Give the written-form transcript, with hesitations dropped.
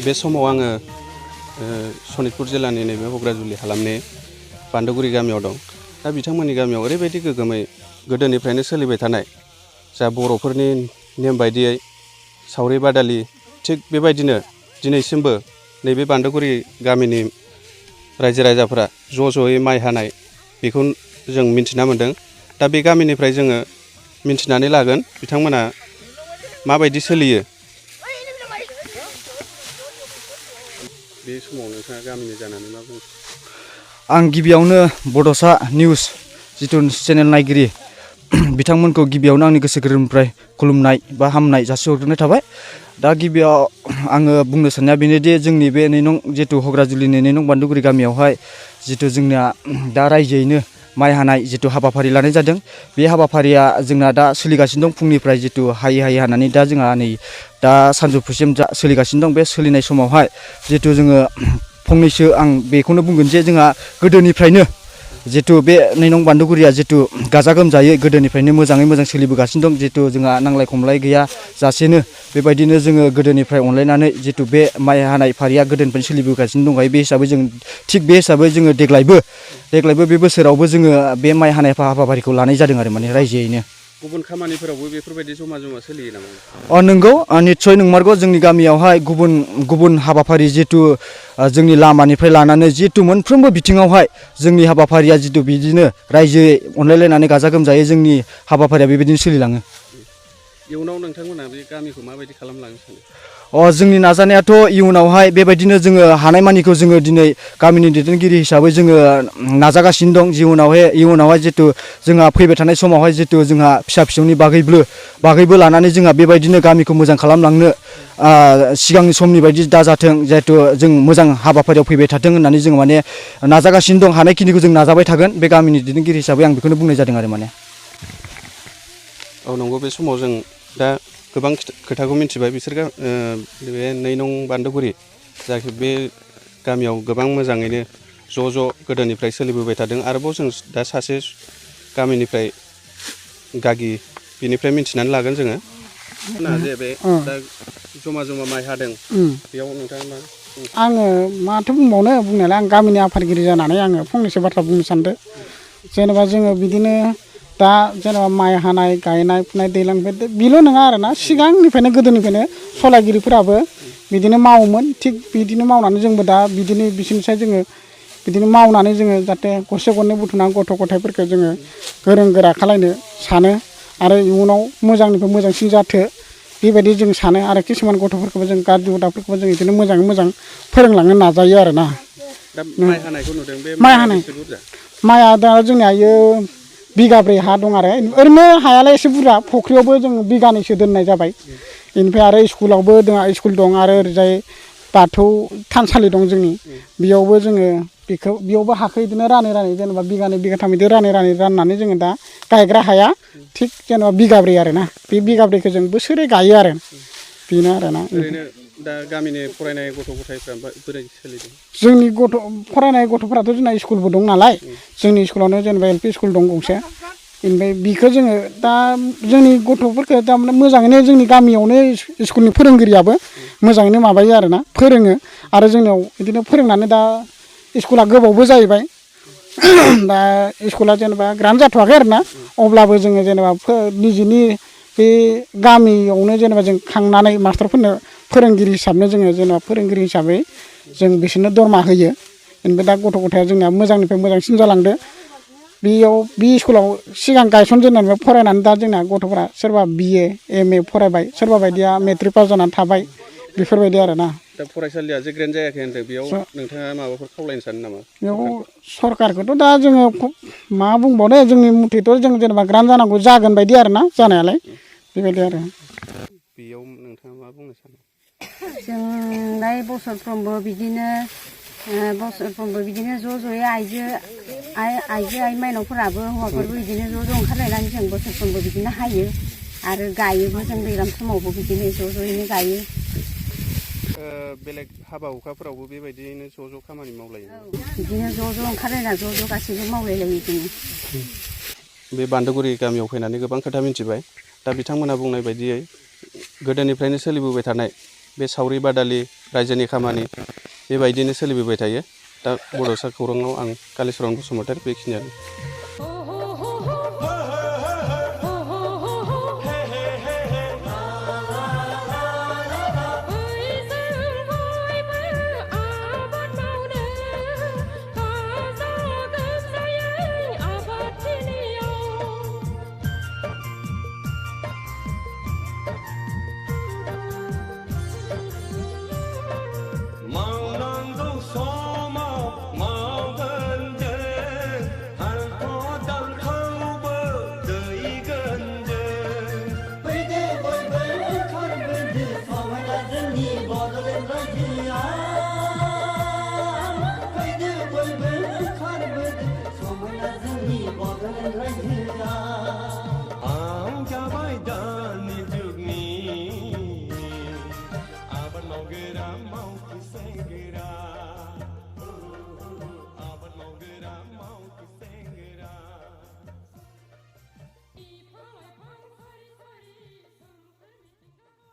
बे समाव आङो सनितपुर जिल्लानि नैबे हग्राजुलि हालामनि बान्दोगुरि गामियाव दं। दा बिथांमोननि गामियाव ओरैबायदि गोगोमै गोदोनिफ्रायनो सोलिबाय थानाय जा बर'फोरनि नेम बायदियै सावरि बादालि थिग बेबायदिनो दिनैसिमबो नैबे बान्दोगुरि गामिनि रायजो राजाफोरा ज' ज'यै माइ हानाय बेखौ जों मिन्थिना मोन्दों। दा बे गामिनिफ्राय जोङो मिन्थिनानै लागोन बिथांमोना माबायदि सोलियो। बे समाव नोंथाङा गामिनि जानानै मा बुङो? आं गिबियावनो बड'सा निउस जिथु चेनेल नायगिरि बिथांमोनखौ गिबियावनो आंनि गोसो गोरबोनिफ्राय खुलुमनाय बा हामनाय जासिहरग्रोनाय थाबाय। दा गिबियाव आङो बुंनो साननाया बेनोदि जोंनि बे नैनं जिथु हग्राजुलिनि नैनं बान्दोगुरि गामियावहाय जिथु जोंना दा रायजोयैनो माइ हानाय जिथु हाबाफारि लानाय जादों। बे हाबाफारिया जोंना दा सोलिगासिनो दं। फुंनिफ्राय जिथु हायै हानानै दा जोंहा नै दा सानजौफुसिम सोलिगासिनो दं। बे सोलिनाय समावहाय जिथु जोङो फंनैसो आं बेखौनो बुंगोन जे जोंहा गोदोनिफ्रायनो जिथु बे नैनं बान्दोगुरिया जिथु गाजा गोमजायै गोदोनिफ्रायनो मोजाङै मोजां सोलिबोगासिनो दं। जिथु जोंहा नांलाय खमलाय गैया जासेनो बेबायदिनो जोङो गोदोनिफ्राय अनलायनानै जिथु बे माइ हानाय फारिया गोदोनिफ्रायनो सोलिबोगासिनो दंखायो। बे हिसाबै जों थिग बे हिसाबै जोङो देग्लायबो बे बोसोरावबो जोङो बे माइ हानाय हाबाफारिखौ लानाय जादों आरो माने रायजोयैनो। गुबुन खामानिफोरावबो बेफोरबायदि जमा सोलियो नामा? नंगौ, निस्सय नंमारगौ। जोंनि गामियावहाय गुबुन हाबाफारि जिथु जोंनि लामानिफ्राय लानानै जिथु मोनफ्रोमबो बिथिङावहाय जोंनि हाबाफारिया जिथु बिदिनो रायजोयै अनलायलायनानै गाजा गोमजायै जोंनि हाबाफारिया बेबायदिनो सोलिलाङो। इयुनाव नोंथांमोना बे गामिखौ माबायदि खालामलांनो सानो? जोंनि नाजानायाथ' इयुनावहाय बेबायदिनो जोङो हानायमानिखौ जोङो दिनै गामिनि दैदेनगिरि हिसाबै जोङो नाजागासिनो दं। इयुनावहाय जितु जोंहा फैबाय थानाय समावहाय जितु जोंहा फिसा फिसौनि बागैबो लानानै जोंहा बेबायदिनो गामिखौ मोजां खालामलांनो सिगांनि समनि बायदि दाजाथों, जिहेथु जों मोजां हाबाफारियाव फैबाय थाथों होननानै जों माने नाजागासिनो दं। हानायखिनिखौ जों नाजाबाय थागोन। बे गामिनि दैदेनगिरि हिसाबै आं बेखौनो बुंनाय जादों आरो माने। औ नंगौ, बे समाव जों दा गोबां खोथाखौ मिथिबाय। बे नैनं बान्दोगुरि जायखि बे गामियाव गोबां मोजाङैनो ज' गोदोनिफ्राय सोलिबोबाय थादों। आरोबाव जों दा सासे गामिनिफ्राय गागि बिनिफ्राय मिथिनानै लागोन जोङो जे बे दा जमा माइ हादों बेयाव नोंथाङा मा? आङो माथो बुंबावनो, बुंनायालाय आं गामिनि आफादगिरि जानानै आङो फंनैसो बाथ्रा बुंनो सानदों। जेनेबा जोङो बिदिनो दा जेनेबा माइ हानाय गायनाय फुनाय दैज्लां बेल' नङा आरोना, सिगांनिफ्रायनो गोदोनिफ्रायनो सलायगिरिफोराबो बिदिनो मावोमोन। थिग बिदिनो मावनानै जोंबो दा बिदिनो बिसोरनिसाय जोङो बिदिनो मावनानै जोङो जाहाथे गरसे गरनै बुथुमनानै गथ' गथायफोरखौ जोङो गोरों गोरा खालायनो सानो आरो इयुनाव मोजांनिफ्राय मोजांसिन जाथो बेबायदि जों सानो। आरो किसुमान गथ'फोरखौबो जों गाज्रि हुदाफोरखौबो जों बिदिनो मोजाङै मोजां फोरोंलांनो नाजायो आरोना। दा माइ हानायखौ नुदों, बे माइ हानाय माइआ दा जोंनिया बिगाब्रै हा दं आरो ओरैनो हायालाय एसे बुरजा। फुख्रियावबो जों बिगानैसो दोननाय जाबाय। बेनिफ्राय आरो स्कुलावबो स्कुल दं आरो ओरैजाय बाथौ थानसालि दं जोंनि बेयावबो जोङो बेयावबो हाखौ बिदिनो रानै जेनेबा बिगानै बिगाथाम बिदि राननानै जोङो दा गायग्रा हाया थिग जेनेबा बिगाब्रै आरोना। बे बिगाब्रैखौ जों बोसोरै गायो आरो बेनो आरोना। ओरैनो दा गामिनि फरायनाय गथ' गथायफ्रा बोरै सोलिदों? जोंनि फरायनाय गथ'फोराथ' जोंना स्कुलबो दं नालाय, जोंनि स्कुलावनो जेनेबा LP स्कुल दं गंसे। बेनिफ्राय बिखौ जोङो दा जोंनि गथ'फोरखौ थारमाने मोजाङैनो जोंनि गामियावनो स्कुलनि फोरोंगिरियाबो मोजाङैनो माबायो आरोना, फोरोङो। आरो जोंनियाव बिदिनो फोरोंनानै दा स्कुला गोबावबो जाहैबाय। दा स्कुला जेनेबा ग्रान्ड जाथ'वाखै आरोना, अब्लाबो जोङो जेनेबा निजिनि बे गामियावनो जेनेबा जों खांनानै मास्टारफोरनो फोरोंगिरि हिसाबनो जोङो जेनेबा फोरोंगिरि हिसाबै जों बिसोरनो दरमा होयो। बेनिफ्राय दा गथ' गथाया जोंनिया मोजांनिफ्राय मोजांसिन जालांदो। बे स्कुलाव सिगां गायसनजेननानै फरायनानै दा जोंना गथ'फोरा सोरबा BA MA फरायबाय, सोरबा बायदिया मेट्रिक पास जानानै थाबाय, बेफोरबायदि आरोना। दा फरायसालिया जे ग्रेन्ड जायाखै होनदों, बेयाव नोंथाङा माबाफोर खावलायनो सानो नामा? बेयाव सरकारखौथ' दा जोङो मा बुंबावनो, जोंनि मथेथ' जों जेनेबा ग्रान्ड जानांगौ जागोन बायदि आरोना, जानायालाय बेबायदि आरो। बेयाव नोंथाङा मा बुंनो सानो? जोंलाय बोसोरफ्रोमबो बिदिनो ज' ज'यै आइ माइनावफोराबो हौवाफोरबो बिदिनो ज' ओंखारलायनानै जों बोसोरफ्रोमबो बिदिनो हायो आरो गायोबो। जों दैज्लां समावबो बिदिनो ज' ज'यैनो गायो। बेलेग हाबा हुखाफोरावबो बेबायदियैनो ज' खामानि मावलायो? बिदिनो ज' ओंखारलायना ज' गासैबो मावलायलायो बिदिनो। बे बान्दोगुरि गामियाव फैनानै गोबां खोथा मिथिबाय। दा बिथांमोना बुंनाय बायदियै गोदोनिफ्रायनो सोलिबोबाय थानाय बे सावरि बादालि रायजोनि खामानि बेबायदिनो सोलिबोबाय थायो। दा बड'सा खौराङाव आं कालिचरन बसुमतारी बेखिनियानो। आं जाबाय दानि जुगनि आबाद मावग्रा मावथिसोग्रा